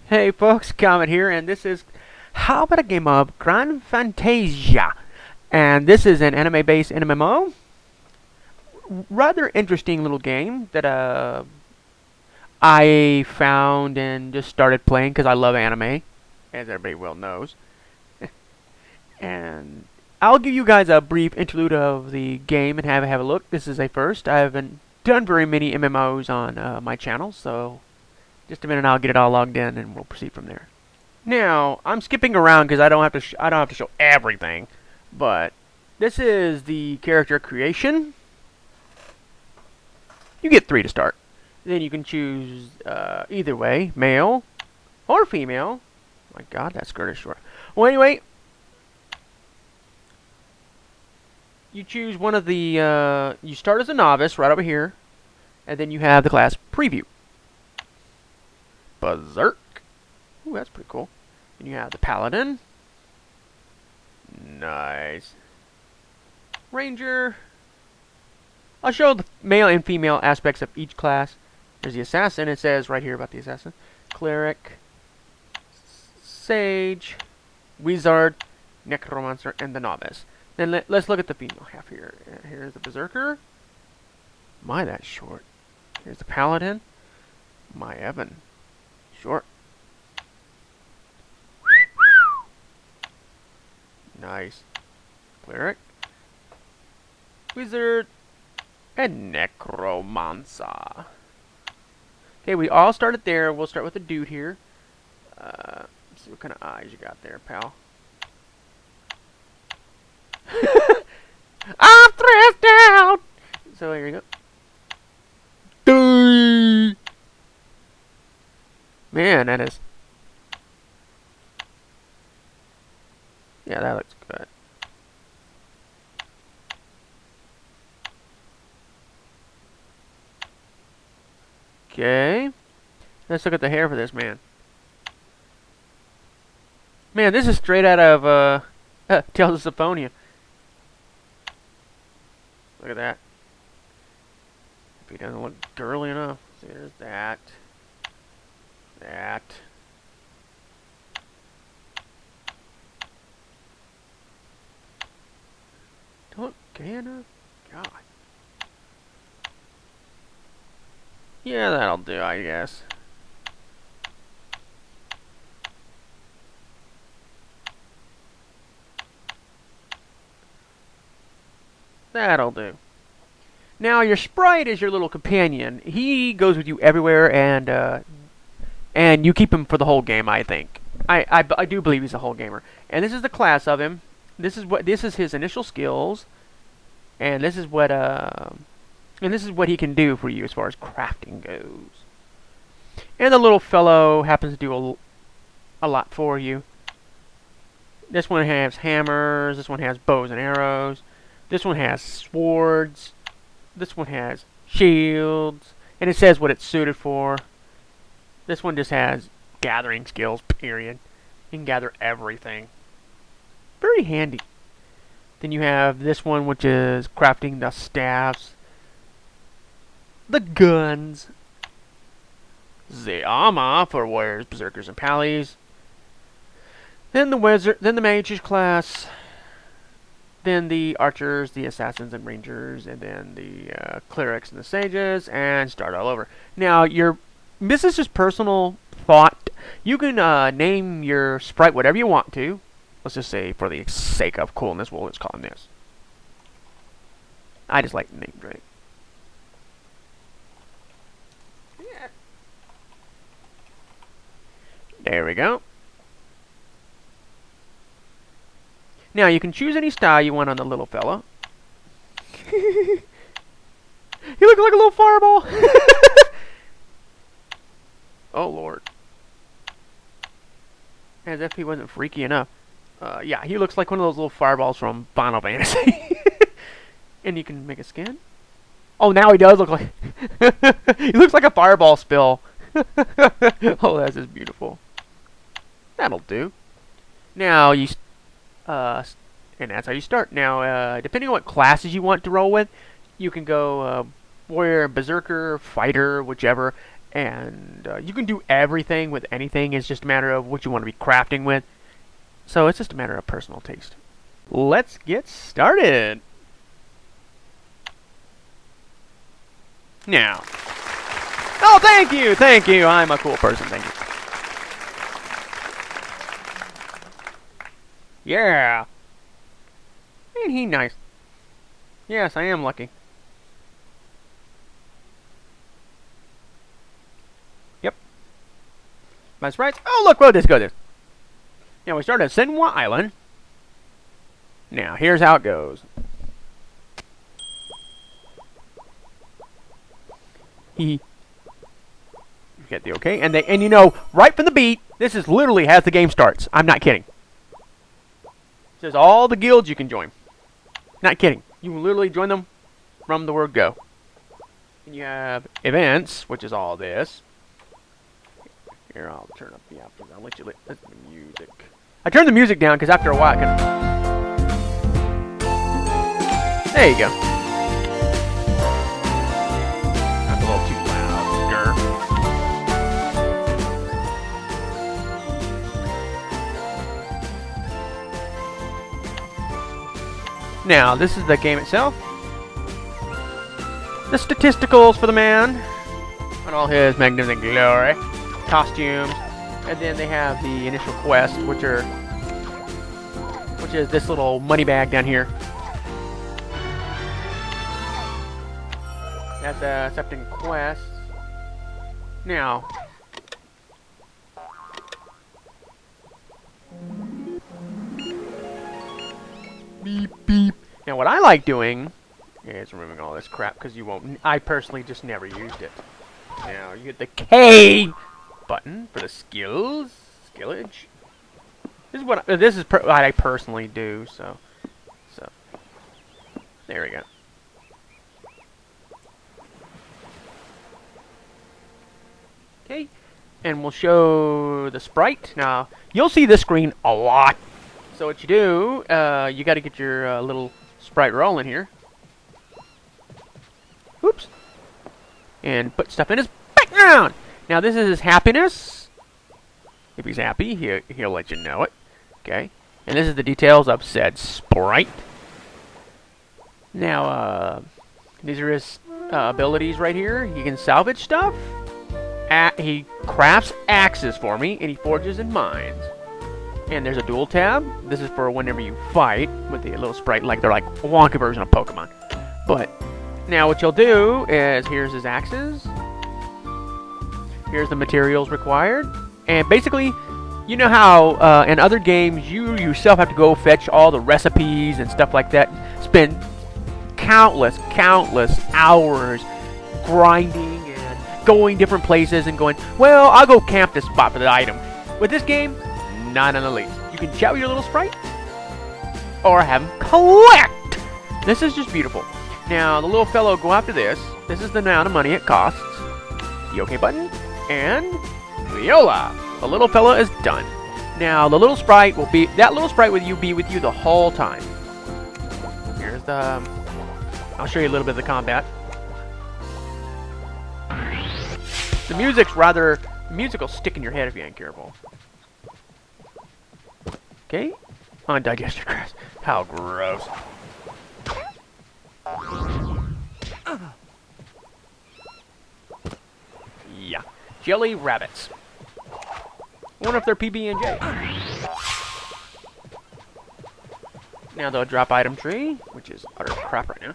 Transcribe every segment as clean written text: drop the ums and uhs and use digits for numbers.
Hey folks, Comet here, and this is how about a game of Grand Fantasia? And this is an anime based MMO. Rather interesting little game that I found and just started playing because I love anime, as everybody well knows. And I'll give you guys a brief interlude of the game and have a look. This is a first. I haven't done very many MMOs on my channel, so just a minute, I'll get it all logged in, and we'll proceed from there. Now, I'm skipping around because I don't have to show everything, but this is the character creation. You get 3 to start. Then you can choose either way, male or female. Oh my God, that skirt is short. Well, anyway, you choose one of the. You start as a novice right over here, and then you have the class preview. Berserk. Ooh, that's pretty cool. And you have the paladin. Nice. Ranger. I'll show the male and female aspects of each class. There's the assassin. It says right here about the assassin. Cleric. Sage. Wizard. Necromancer. And the novice. Then let's look at the female half here. Here's the berserker. My, that's short. Here's the paladin. My, Evan. Short. Nice. Cleric. Wizard. And Necromancer. Okay, we all started there. We'll start with the dude here. Let's see what kind of eyes you got there, pal. I'm stressed out! So here you go. Man, that is... Yeah, that looks good. Okay. Let's look at the hair for this man. Man, this is straight out of, Tales of Symphonia. Look at that. If he doesn't look girly enough. See, there's that. That. Don't gay enough? God. Yeah, that'll do, I guess. That'll do. Now, your sprite is your little companion. He goes with you everywhere, and you keep him for the whole game, I think. I do believe he's a whole gamer. And this is the class of him. This is his initial skills, and this is what he can do for you as far as crafting goes. And the little fellow happens to do a lot for you. This one has hammers. This one has bows and arrows. This one has swords. This one has shields, and it says what it's suited for. This one just has gathering skills, period. You can gather everything. Very handy. Then you have this one, which is crafting the staffs, the guns, the armor for warriors, berserkers, and pallies. Then the wizard, then the mages class, then the archers, the assassins and rangers, and then the clerics and the sages, and start all over. Now, this is just personal thought. You can name your sprite whatever you want to. Let's just say, for the sake of coolness, we'll just call him this. I just like the name, right? Yeah. There we go. Now, you can choose any style you want on the little fella. He looks like a little fireball. Oh, Lord. As if he wasn't freaky enough. Yeah, he looks like one of those little fireballs from Final Fantasy. And you can make a skin. Oh, now he does look like... He looks like a fireball spill. Oh, that's just beautiful. That'll do. Now, and that's how you start. Now, depending on what classes you want to roll with, you can go warrior, berserker, fighter, whichever. And you can do everything with anything. It's just a matter of what you want to be crafting with. So it's just a matter of personal taste. Let's get started. Now. Oh, thank you, thank you. I'm a cool person, thank you. Yeah. Ain't he nice? Yes, I am lucky. Yep. That's right. Oh, look, whoa, this goes. Now, we start at Senwa Island. Now, here's how it goes. He get the okay, and you know, right from the beat, this is literally as the game starts. I'm not kidding. It says all the guilds you can join. Not kidding. You can literally join them from the word go. And you have events, which is all this. Here, I'll turn up the options. I'll let you listen to the music. I turned the music down because after a while, there you go. That's a little too loud. Now, this is the game itself. The statisticals for the man and all his magnificent glory, costumes, and then they have the initial quest, which is this little money bag down here. That's accepting quests. Now, beep beep. Now, what I like doing is removing all this crap because you won't. I personally just never used it. Now you get the K button for the skillage. This is what I personally do. So there we go. Okay, and we'll show the sprite. Now, you'll see this screen a lot. So what you do, you got to get your little sprite rolling here. Oops. And put stuff in his background. Now, this is his happiness. If he's happy, he'll let you know it. Okay. And this is the details of said sprite. Now, these are his abilities right here. He can salvage stuff. He crafts axes for me, and he forges in mines. And there's a dual tab. This is for whenever you fight with the little sprite, like they're like a wonky version of Pokemon. But now what you'll do is here's his axes. Here's the materials required. And basically, you know how in other games you yourself have to go fetch all the recipes and stuff like that. Spend countless hours grinding and going different places and going, well, I'll go camp this spot for the item. With this game, not in the least. You can chat with your little sprite or have him collect. This is just beautiful. Now, the little fellow go after this. This is the amount of money it costs. The OK button. And Viola. The little fella is done. Now, the little sprite will be... That little sprite will be with you the whole time. Here's the... I'll show you a little bit of the combat. The music's rather... The music will stick in your head if you ain't careful. Okay. Undigested grass. How gross. Yeah. Jelly rabbits. I wonder if they're PB&J. Now they'll drop item tree, which is utter crap right now.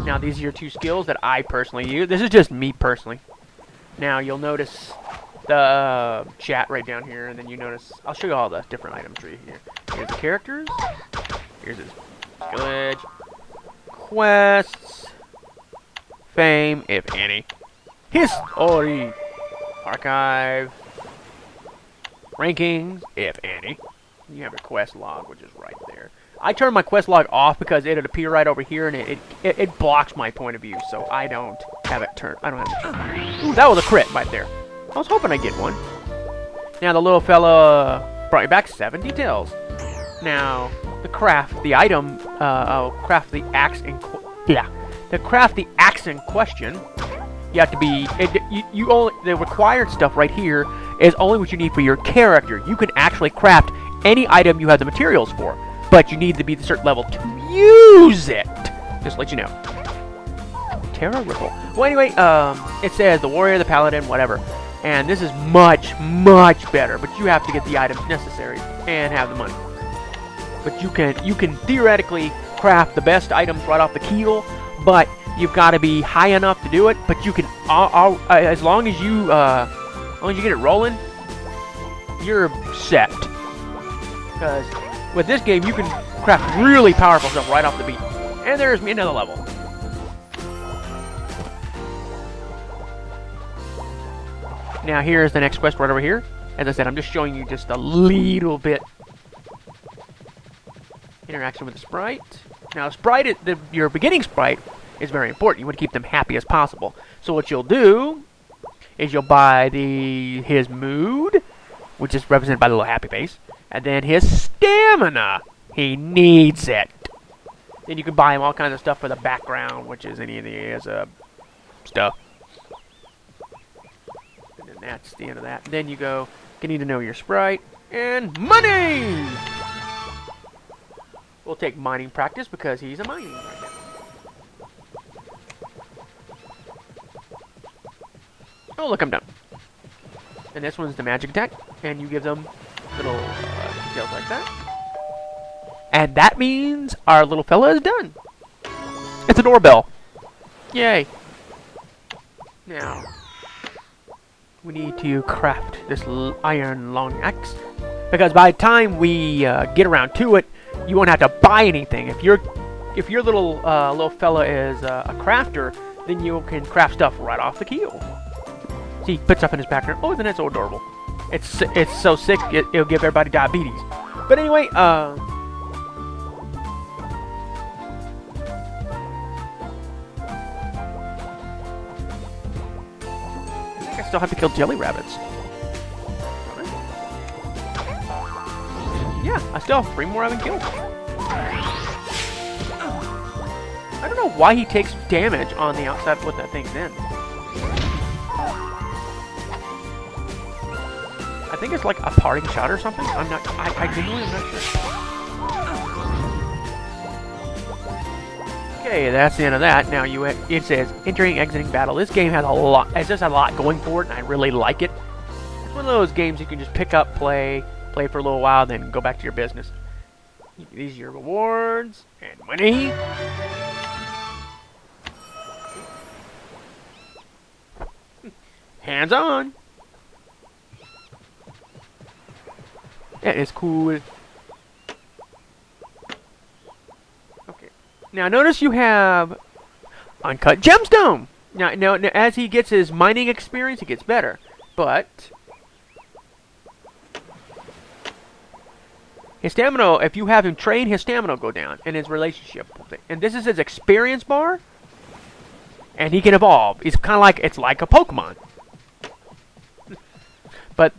Now these are your two skills that I personally use. This is just me personally. Now you'll notice the chat right down here, and then you notice, I'll show you all the different item tree here. Here's the characters. Here's his village. Quests. Fame, if any. History. Archive. Rankings, if any. You have a quest log, which is right there. I turn my quest log off because it'd appear right over here, and it blocks my point of view, so I don't have it turned. I don't have it turned. Ooh, that was a crit right there. I was hoping I'd get one. Now the little fella brought me back 7 details. Now the craft, the item, I'll craft the axe in to craft the axe in question. You have to be. You only the required stuff right here is only what you need for your character. You can actually craft any item you have the materials for, but you need to be a certain level to use it. Just to let you know. Terra Ripple. Well, anyway, it says the warrior, the paladin, whatever, and this is much, much better. But you have to get the items necessary and have the money. But you can theoretically craft the best items right off the keel, but you've got to be high enough to do it. But you can, as long as you get it rolling, you're set. Because with this game, you can craft really powerful stuff right off the beat. And there's me another level. Now here's the next quest right over here. As I said, I'm just showing you just a little bit interaction with the sprite. Now, sprite, your beginning sprite is very important. You want to keep them happy as possible. So what you'll do is you'll buy his mood, which is represented by the little happy face, and then his stamina. He needs it. Then you can buy him all kinds of stuff for the background, which is any of the stuff. And then that's the end of that. And then you go, you need to know your sprite, and money! We'll take mining practice because he's a mining right now. Oh, look, I'm done. And this one's the magic attack, and you give them little details like that. And that means our little fella is done. It's a doorbell. Yay. Now, we need to craft this iron long axe, because by the time we get around to it, you won't have to buy anything. If your little fella is a crafter, then you can craft stuff right off the keel. See, he puts stuff in his background. Oh, isn't that so adorable? It's so sick, it'll give everybody diabetes. But anyway, I think I still have to kill jelly rabbits. Yeah, I still have 3 more I haven't killed. I don't know why he takes damage on the outside with that thing's in. I think it's like a parting shot or something. I genuinely am not sure. Okay, that's the end of that. Now it says entering, exiting battle. This game has just a lot going for it, and I really like it. It's one of those games you can just pick up, play for a little while, then go back to your business. These are your rewards and money. Hands on. That is cool. Okay. Now notice you have uncut gemstone. Now, as he gets his mining experience, it gets better. But his stamina, if you have him train, his stamina will go down, and his relationship. And this is his experience bar, and he can evolve. It's kind of like a Pokemon. But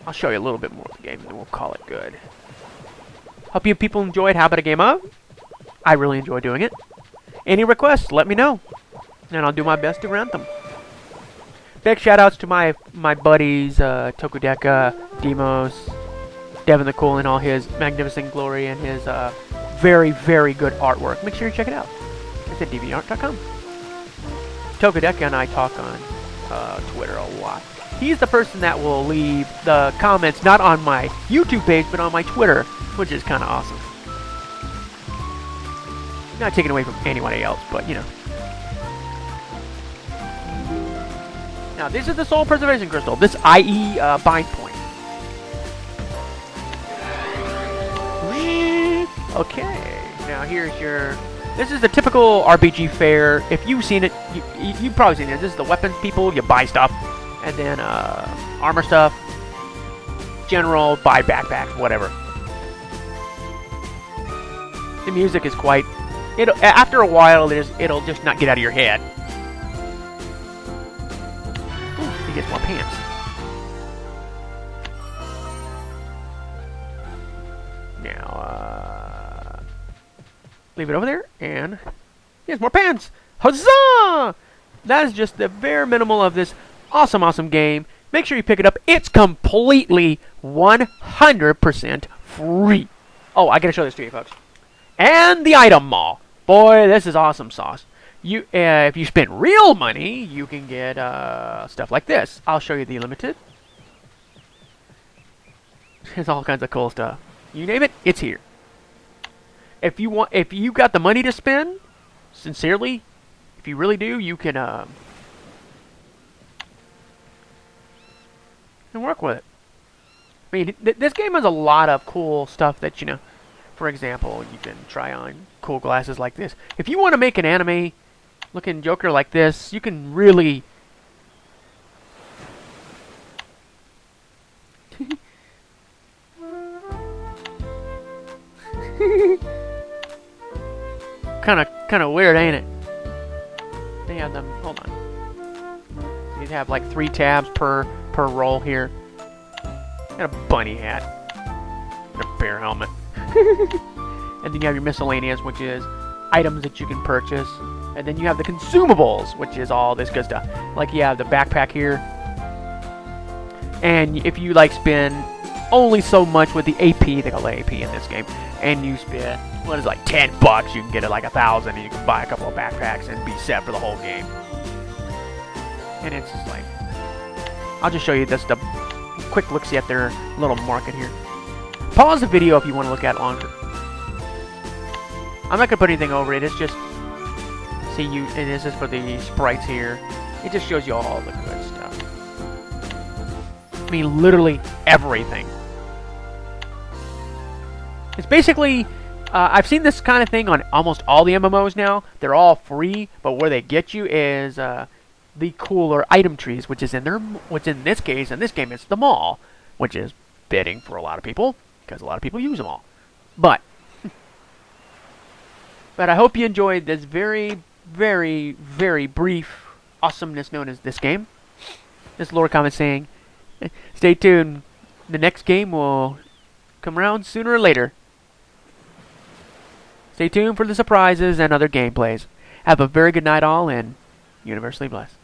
I'll show you a little bit more of the game, and then we'll call it good. Hope you people enjoyed How About a Game Of? I really enjoy doing it. Any requests, let me know, and I'll do my best to grant them. Big shout-outs to my buddies, Tokudeka, Demos, Devin the Cool in all his magnificent glory and his very, very good artwork. Make sure you check it out. It's at deviantart.com. Tokudeka and I talk on Twitter a lot. He's the person that will leave the comments not on my YouTube page, but on my Twitter, which is kind of awesome. Not taken away from anybody else, but you know. Now, this is the Soul Preservation Crystal. This IE bind point. Okay, now here's your... This is the typical RPG fare. If you've seen it, you've probably seen it. This is the weapons people. You buy stuff. And then armor stuff. General, buy backpacks, whatever. The music is quite... after a while, it'll just not get out of your head. Ooh, he gets more pants. Now, leave it over there, and he has more pants! Huzzah! that is just the bare minimal of this awesome, awesome game. Make sure you pick it up. It's completely 100% free. Oh, I gotta show this to you, folks. And the item mall. Boy, this is awesome sauce. If you spend real money, you can get stuff like this. I'll show you the limited. There's all kinds of cool stuff. You name it, it's here. If you got the money to spend, sincerely, if you really do, you can work with it. I mean, this game has a lot of cool stuff that, for example, you can try on cool glasses like this. If you want to make an anime-looking Joker like this, you can really... kind of weird, ain't it? They have them. Hold on. You have like 3 tabs per roll here. And a bunny hat. And a bear helmet. And then you have your miscellaneous, which is items that you can purchase. And then you have the consumables, which is all this good stuff. Like you have the backpack here. And if you spend only so much with the AP, they call it AP in this game, and you spend, what is it, like $10, you can get it like 1,000, and you can buy a couple of backpacks and be set for the whole game. And it's just like, I'll just show you this, the quick look-see at their little market here. Pause the video if you want to look at it longer. I'm not going to put anything over it, it's just, and this is for the sprites here. It just shows you all the good stuff. I mean, literally everything. It's basically, I've seen this kind of thing on almost all the MMOs now. They're all free, but where they get you is the cooler item trees, which is in this case, in this game, it's the mall, which is bidding for a lot of people, because a lot of people use them all. But I hope you enjoyed this very, very, very brief awesomeness known as this game. This Lord Comet saying, stay tuned. The next game will come around sooner or later. Stay tuned for the surprises and other gameplays. Have a very good night all, and universally blessed.